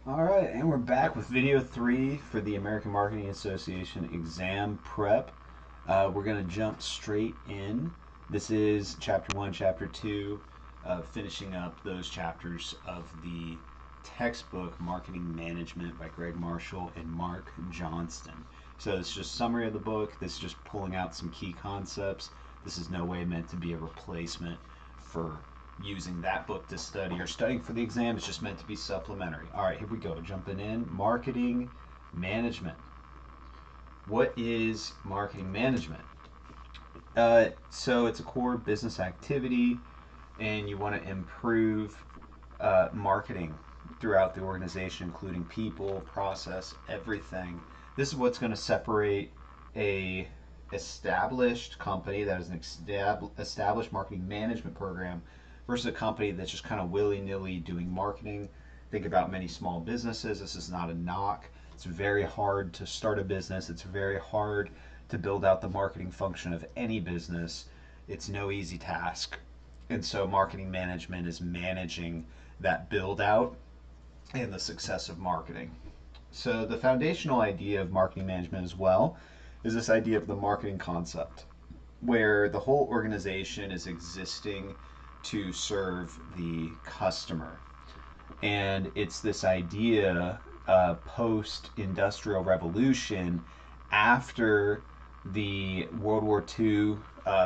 All right, and we're back with video 3 for the American Marketing Association exam prep. We're going to jump straight in. This is chapter 1, chapter 2, finishing up those chapters of the textbook Marketing Management by Greg Marshall and Mark Johnston. So this is just a summary of the book. This is just pulling out some key concepts. This is no way meant to be a replacement for using that book to study or studying for the exam. Is just meant to be supplementary. All right, here we go. Jumping in. Marketing management. What is marketing management? So it's a core business activity, and you want to improve marketing throughout the organization, including people, process, everything. This is what's going to separate a established company that is an established marketing management program versus a company that's just kind of willy-nilly doing marketing. Think about many small businesses. This is not a knock. It's very hard to start a business. It's very hard to build out the marketing function of any business. It's no easy task. And so marketing management is managing that build out and the success of marketing. So the foundational idea of marketing management as well is this idea of the marketing concept, where the whole organization is existing to serve the customer. And it's this idea post industrial revolution, after the World War II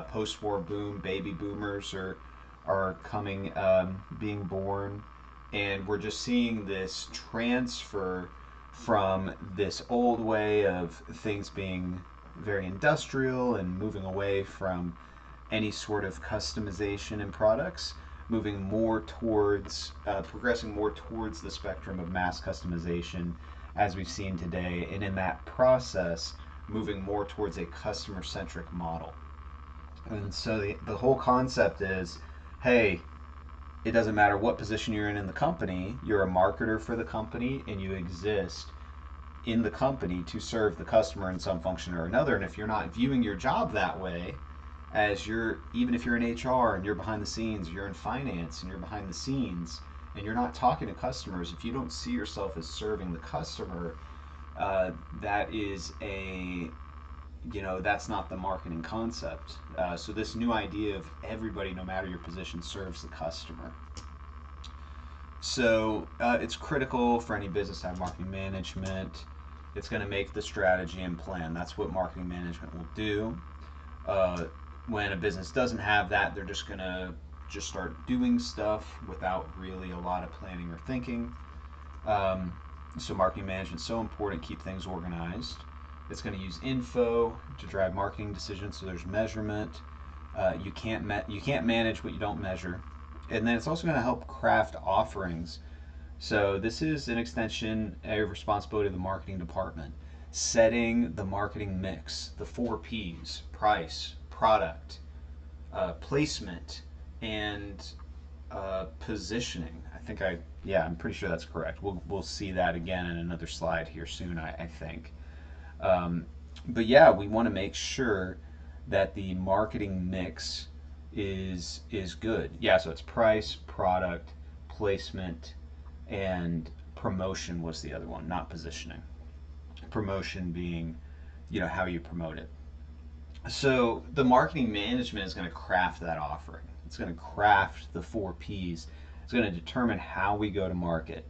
post war boom, baby boomers are coming, being born, and we're just seeing this transfer from this old way of things being very industrial and moving away from any sort of customization in products, moving more towards, progressing more towards the spectrum of mass customization as we've seen today, and in that process, moving more towards a customer centric model. And so the whole concept is, hey, it doesn't matter what position you're in the company, you're a marketer for the company and you exist in the company to serve the customer in some function or another. And if you're not viewing your job that way, as you're, even if you're in HR and you're behind the scenes, you're in finance and you're behind the scenes, and you're not talking to customers, if you don't see yourself as serving the customer, that is that's not the marketing concept. So this new idea of everybody, no matter your position, serves the customer. So it's critical for any business to have marketing management. It's going to make the strategy and plan. That's what marketing management will do. When a business doesn't have that, they're just going to just start doing stuff without really a lot of planning or thinking. So marketing management is so important. Keep things organized. It's going to use info to drive marketing decisions. So there's measurement. You can't manage what you don't measure. And then it's also going to help craft offerings. So this is an extension, a responsibility of the marketing department. Setting the marketing mix, the 4 Ps: price, product, placement, and positioning. I'm pretty sure that's correct. We'll see that again in another slide here soon, I think. But yeah, we want to make sure that the marketing mix is good. Yeah, so it's price, product, placement, and promotion was the other one, not positioning. Promotion being, how you promote it. So the marketing management is going to craft that offering. It's going to craft the 4 Ps. It's going to determine how we go to market.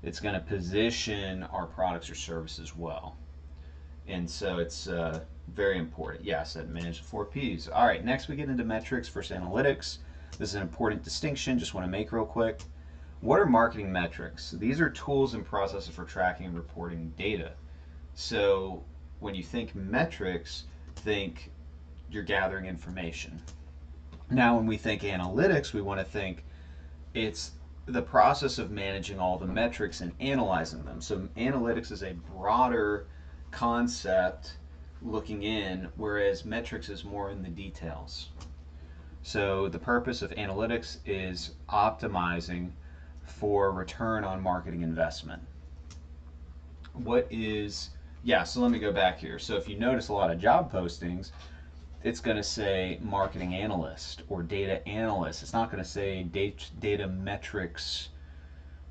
It's going to position our products or services well. And so it's very important. Yeah, I said manage the 4 Ps. All right, next we get into metrics versus analytics. This is an important distinction, just want to make real quick. What are marketing metrics? These are tools and processes for tracking and reporting data. So when you think metrics, think you're gathering information. Now when we think analytics, we want to think it's the process of managing all the metrics and analyzing them. So analytics is a broader concept looking in, whereas metrics is more in the details. So the purpose of analytics is optimizing for return on marketing investment. So let me go back here. So if you notice a lot of job postings, it's going to say marketing analyst or data analyst. It's not going to say data metrics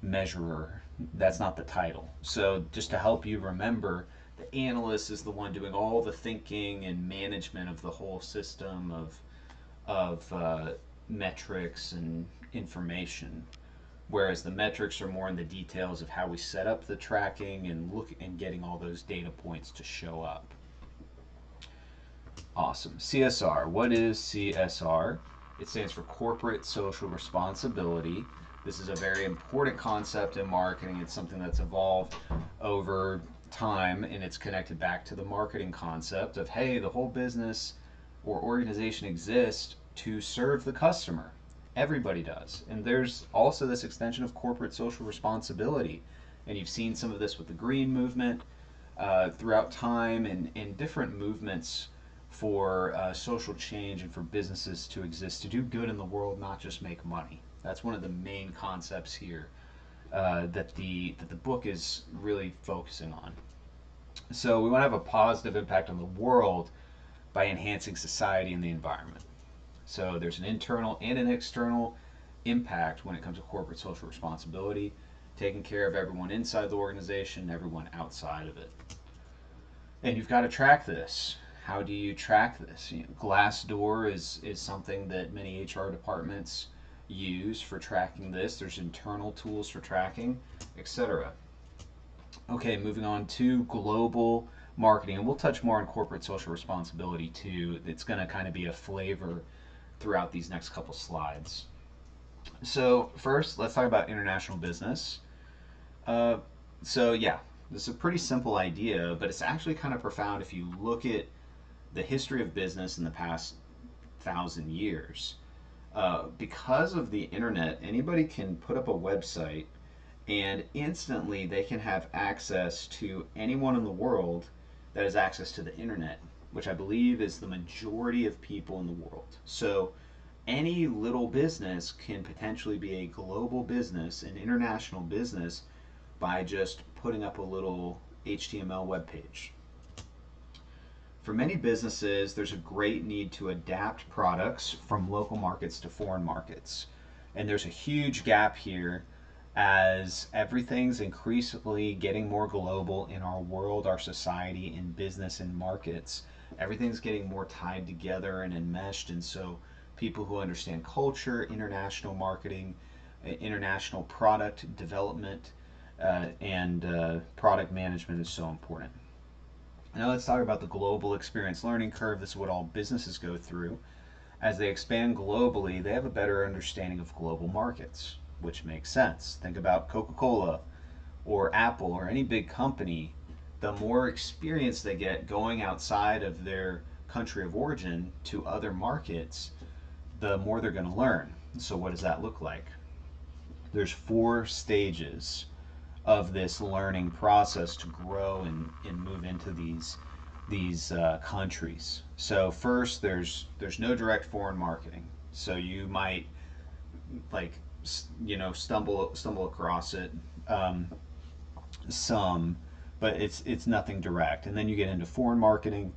measurer. That's not the title. So just to help you remember, the analyst is the one doing all the thinking and management of the whole system of metrics and information, whereas the metrics are more in the details of how we set up the tracking and look and getting all those data points to show up. Awesome. CSR. What is CSR? It stands for Corporate Social Responsibility. This is a very important concept in marketing. It's something that's evolved over time, and it's connected back to the marketing concept of, hey, the whole business or organization exists to serve the customer. Everybody does. And there's also this extension of corporate social responsibility. And you've seen some of this with the green movement throughout time, and different movements for social change and for businesses to exist, to do good in the world, not just make money. That's one of the main concepts here that the book is really focusing on. So we want to have a positive impact on the world by enhancing society and the environment. So there's an internal and an external impact when it comes to corporate social responsibility, taking care of everyone inside the organization, everyone outside of it. And you've got to track this. How do you track this? Glassdoor is something that many HR departments use for tracking this. There's internal tools for tracking, etc. Okay, moving on to global marketing. And we'll touch more on corporate social responsibility too. It's going to kind of be a flavor throughout these next couple slides. So first, let's talk about international business. So yeah, this is a pretty simple idea, but it's actually kind of profound if you look at the history of business in the past 1,000 years. Because of the internet, anybody can put up a website and instantly they can have access to anyone in the world that has access to the internet, which I believe is the majority of people in the world. So any little business can potentially be a global business, an international business, by just putting up a little HTML web page. For many businesses, there's a great need to adapt products from local markets to foreign markets. And there's a huge gap here as everything's increasingly getting more global in our world, our society, in business and markets. Everything's getting more tied together and enmeshed, and so people who understand culture, international marketing, international product development, and product management is so important. Now let's talk about the global experience learning curve. This is what all businesses go through. As they expand globally, they have a better understanding of global markets, which makes sense. Think about Coca-Cola or Apple or any big company. The more experience they get going outside of their country of origin to other markets, the more they're going to learn. So what does that look like? There's 4 stages of this learning process to grow and move into these countries. So first, there's no direct foreign marketing. So you might stumble across it some, but it's nothing direct. And then you get into foreign marketing.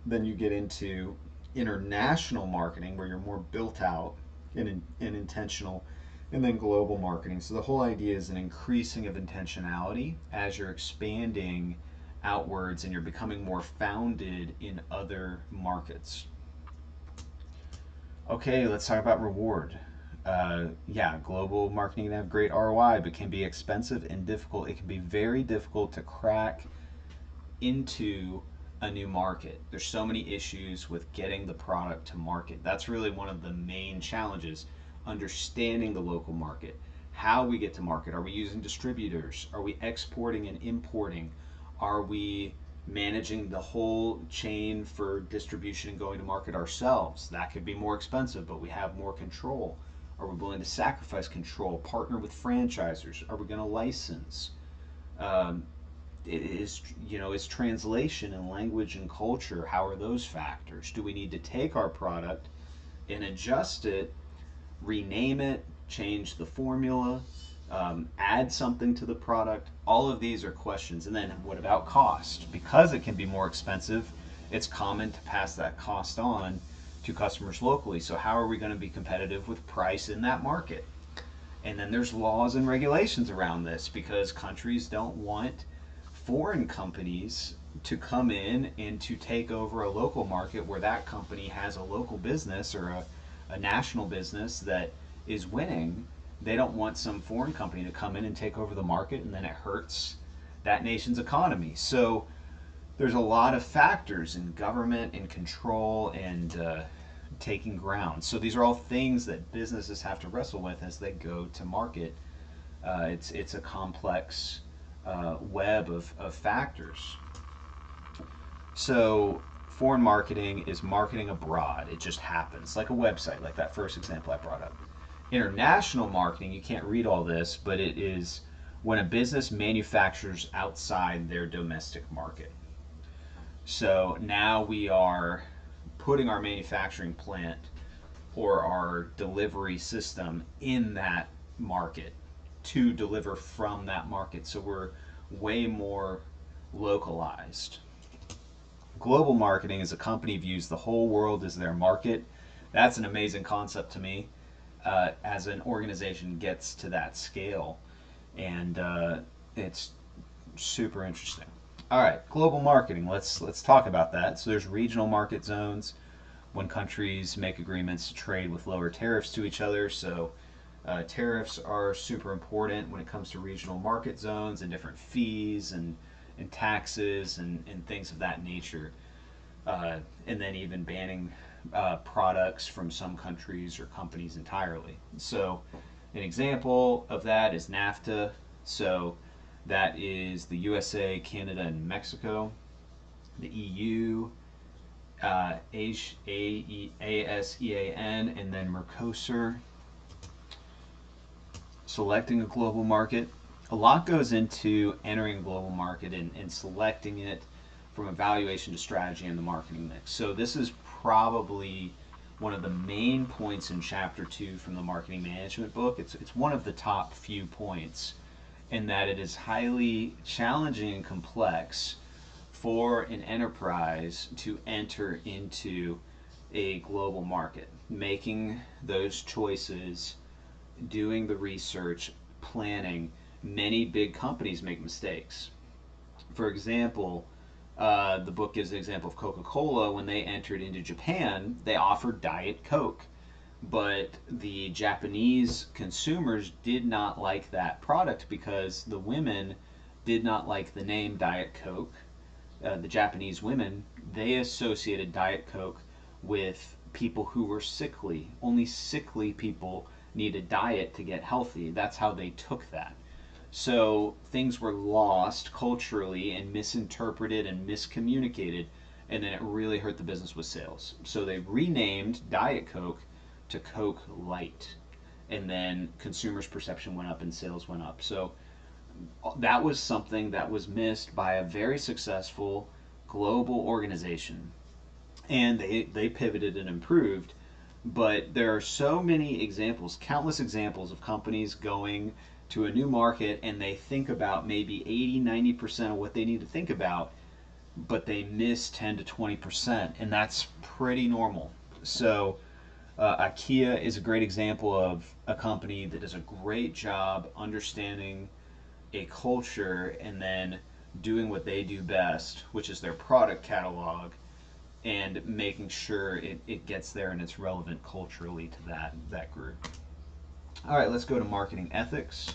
Then you get into international marketing, where you're more built out and intentional, and then global marketing. So the whole idea is an increasing of intentionality as you're expanding outwards and you're becoming more founded in other markets. Okay, let's talk about reward. Global marketing can have great ROI, but can be expensive and difficult. It can be very difficult to crack into a new market. There's so many issues with getting the product to market. That's really one of the main challenges. Understanding the local market, how we get to market. Are we using distributors? Are we exporting and importing? Are we managing the whole chain for distribution and going to market ourselves? That could be more expensive, but we have more control. Are we willing to sacrifice control, partner with franchisers? Are we going to license? Is translation and language and culture, how are those factors? Do we need to take our product and adjust it, rename it, change the formula, add something to the product? All of these are questions. And then what about cost? Because it can be more expensive, it's common to pass that cost on to customers locally. So how are we going to be competitive with price in that market? And then there's laws and regulations around this because countries don't want foreign companies to come in and to take over a local market where that company has a local business or a national business that is winning. They don't want some foreign company to come in and take over the market, and then it hurts that nation's economy. So there's a lot of factors in government and control and taking ground. So these are all things that businesses have to wrestle with as they go to market. It's a complex web of factors. So foreign marketing is marketing abroad. It just happens, like a website, like that first example I brought up. International marketing, you can't read all this, but it is when a business manufactures outside their domestic market. So now we are putting our manufacturing plant or our delivery system in that market to deliver from that market. So we're way more localized. Global marketing is a company views the whole world as their market. That's an amazing concept to me as an organization gets to that scale. And it's super interesting. All right, global marketing. Let's talk about that. So there's regional market zones when countries make agreements to trade with lower tariffs to each other. So tariffs are super important when it comes to regional market zones and different fees and taxes and things of that nature. And then even banning products from some countries or companies entirely. So an example of that is NAFTA. So that is the USA, Canada, and Mexico. The EU, ASEAN, and then Mercosur. Selecting a global market. A lot goes into entering a global market and selecting it from evaluation to strategy and the marketing mix. So this is probably one of the main points in chapter 2 from the marketing management book. It's one of the top few points in that it is highly challenging and complex for an enterprise to enter into a global market, making those choices, doing the research, planning. Many big companies make mistakes. For example, the book gives an example of Coca-Cola. When they entered into Japan, they offered Diet Coke, but the Japanese consumers did not like that product because the women did not like the name Diet Coke. The Japanese women, they associated Diet Coke with people who were sickly. Only sickly people need a diet to get healthy. That's how they took that. So things were lost culturally and misinterpreted and miscommunicated, and then it really hurt the business with sales. So they renamed Diet Coke to Coke Light, and then consumers' perception went up and sales went up. So that was something that was missed by a very successful global organization, and they pivoted and improved. But there are so many examples, countless examples of companies going to a new market and they think about maybe 80-90% of what they need to think about, but they miss 10 to 20%, and that's pretty normal. So IKEA is a great example of a company that does a great job understanding a culture and then doing what they do best, which is their product catalog, and making sure it gets there and it's relevant culturally to that group. All right, let's go to marketing ethics.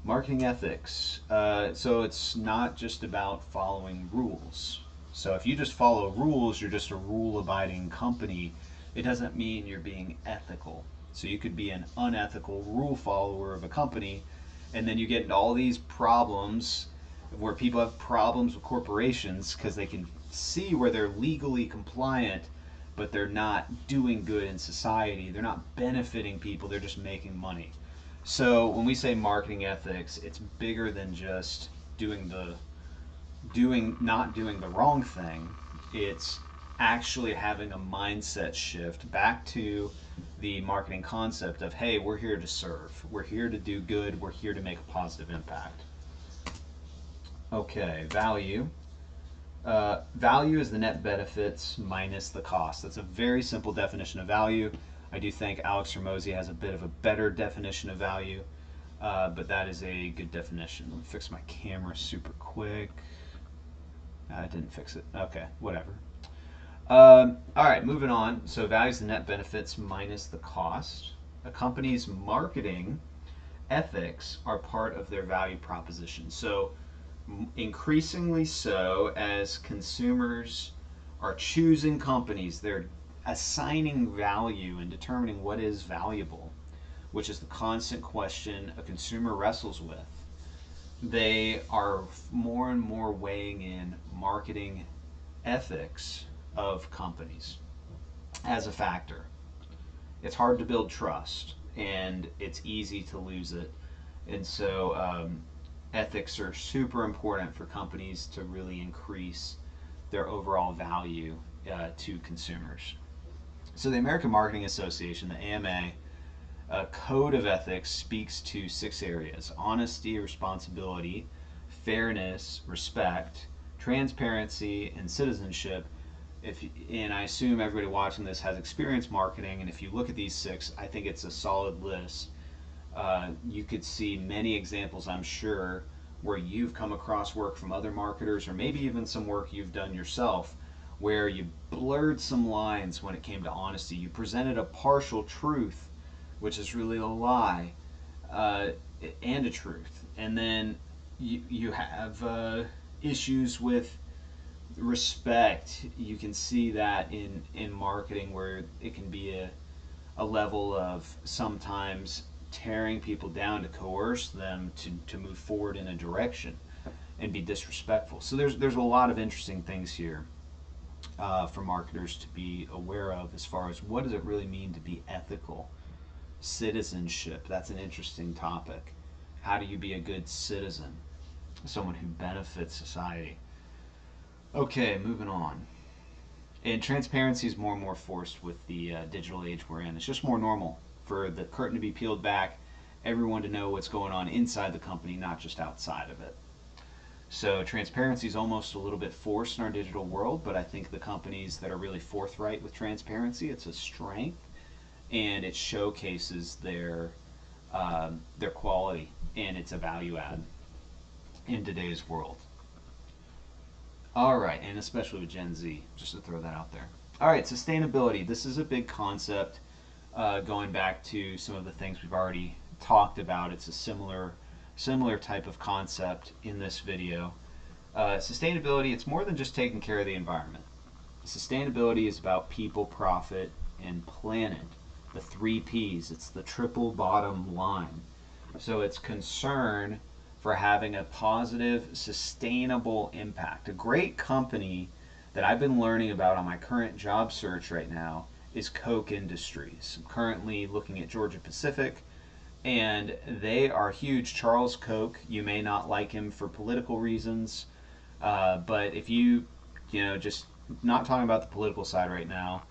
Marketing ethics. So it's not just about following rules. So if you just follow rules, you're just a rule-abiding company. It doesn't mean you're being ethical. So you could be an unethical rule follower of a company, and then you get into all these problems where people have problems with corporations because they can see where they're legally compliant, but they're not doing good in society. They're not benefiting people. They're just making money. So when we say marketing ethics, it's bigger than just not doing the wrong thing. It's actually having a mindset shift back to the marketing concept of, hey, we're here to serve. We're here to do good. We're here to make a positive impact. Okay, value. Value is the net benefits minus the cost. That's a very simple definition of value. I do think Alex Hormozy has a bit of a better definition of value, but that is a good definition. Let me fix my camera super quick. I didn't fix it. Okay, whatever. All right, moving on. So value is the net benefits minus the cost. A company's marketing ethics are part of their value proposition. So increasingly so, as consumers are choosing companies, they're assigning value and determining what is valuable, which is the constant question a consumer wrestles with. They are more and more weighing in marketing ethics of companies as a factor. It's hard to build trust, and it's easy to lose it. And so ethics are super important for companies to really increase their overall value to consumers. So the American Marketing Association, the AMA, code of ethics speaks to 6 areas: honesty, responsibility, fairness, respect, transparency, and citizenship. And I assume everybody watching this has experience marketing, and if you look at these 6, I think it's a solid list. You could see many examples, I'm sure, where you've come across work from other marketers, or maybe even some work you've done yourself, where you blurred some lines when it came to honesty. You presented a partial truth, which is really a lie, and a truth. And then you have issues with respect. You can see that in marketing, where it can be a level of sometimes tearing people down to coerce them to move forward in a direction and be disrespectful. So there's a lot of interesting things here for marketers to be aware of, as far as what does it really mean to be ethical. Citizenship, that's an interesting topic. How do you be a good citizen, someone who benefits society? Okay, moving on. And transparency is more and more forced with the digital age we're in. It's just more normal for the curtain to be peeled back, everyone to know what's going on inside the company, not just outside of it. So transparency is almost a little bit forced in our digital world, but I think the companies that are really forthright with transparency, it's a strength, and it showcases their quality, and it's a value add in today's world. All right, and especially with Gen Z, just to throw that out there. All right, sustainability. This is a big concept, going back to some of the things we've already talked about. It's a similar type of concept in this video. Sustainability, it's more than just taking care of the environment. Sustainability is about people, profit, and planet. The 3 Ps. It's the triple bottom line. So it's concern for having a positive, sustainable impact. A great company that I've been learning about on my current job search right now is Koch Industries. I'm currently looking at Georgia Pacific, and they are huge. Charles Koch, you may not like him for political reasons, but if just not talking about the political side right now,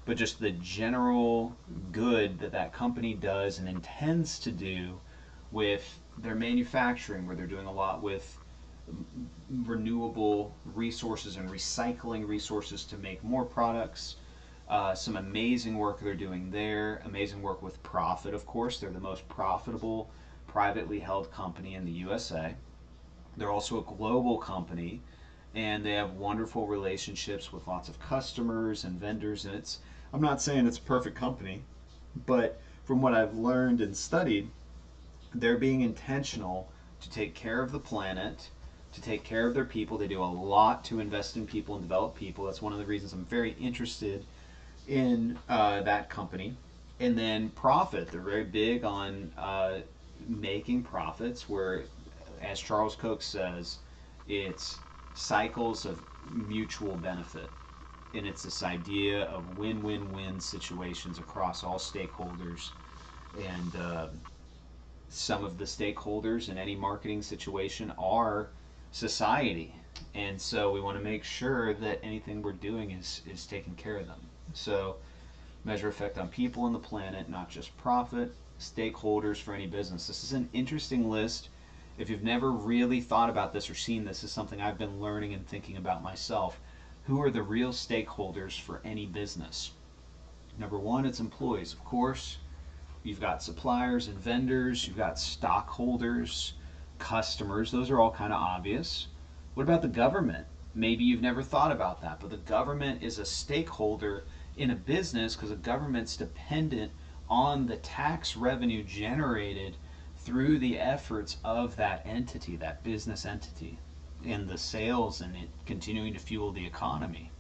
but just the general good that that company does and intends to do with their manufacturing, where they're doing a lot with renewable resources and recycling resources to make more products. Some amazing work they're doing there. Amazing work with profit, of course. They're the most profitable privately held company in the USA. They're also a global company, and they have wonderful relationships with lots of customers and vendors. And I'm not saying it's a perfect company, but from what I've learned and studied, they're being intentional to take care of the planet, to take care of their people. They do a lot to invest in people and develop people. That's one of the reasons I'm very interested in that company. And then profit. They're very big on making profits, where, as Charles Koch says, it's cycles of mutual benefit. And it's this idea of win-win-win situations across all stakeholders. And some of the stakeholders in any marketing situation are society. And so we want to make sure that anything we're doing is taking care of them. So measure effect on people and the planet, not just profit. Stakeholders for any business. This is an interesting list. If you've never really thought about this or seen this, is something I've been learning and thinking about myself. Who are the real stakeholders for any business? Number one, it's employees, of course. You've got suppliers and vendors, you've got stockholders, customers. Those are all kind of obvious. What about the government? Maybe you've never thought about that, but the government is a stakeholder in a business because the government's dependent on the tax revenue generated through the efforts of that entity, that business entity, and the sales and it continuing to fuel the economy.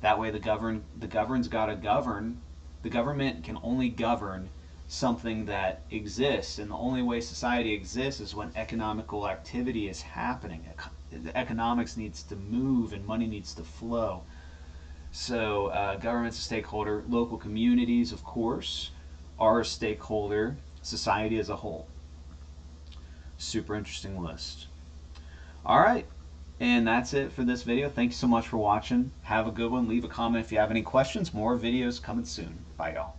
That way the government's got to govern. The government can only govern something that exists, and the only way society exists is when economical activity is happening. The economics needs to move and money needs to flow. So government's a stakeholder. Local communities, of course, are a stakeholder. Society as a whole. Super interesting list. All right. And that's it for this video. Thank you so much for watching. Have a good one. Leave a comment if you have any questions. More videos coming soon. Bye, y'all.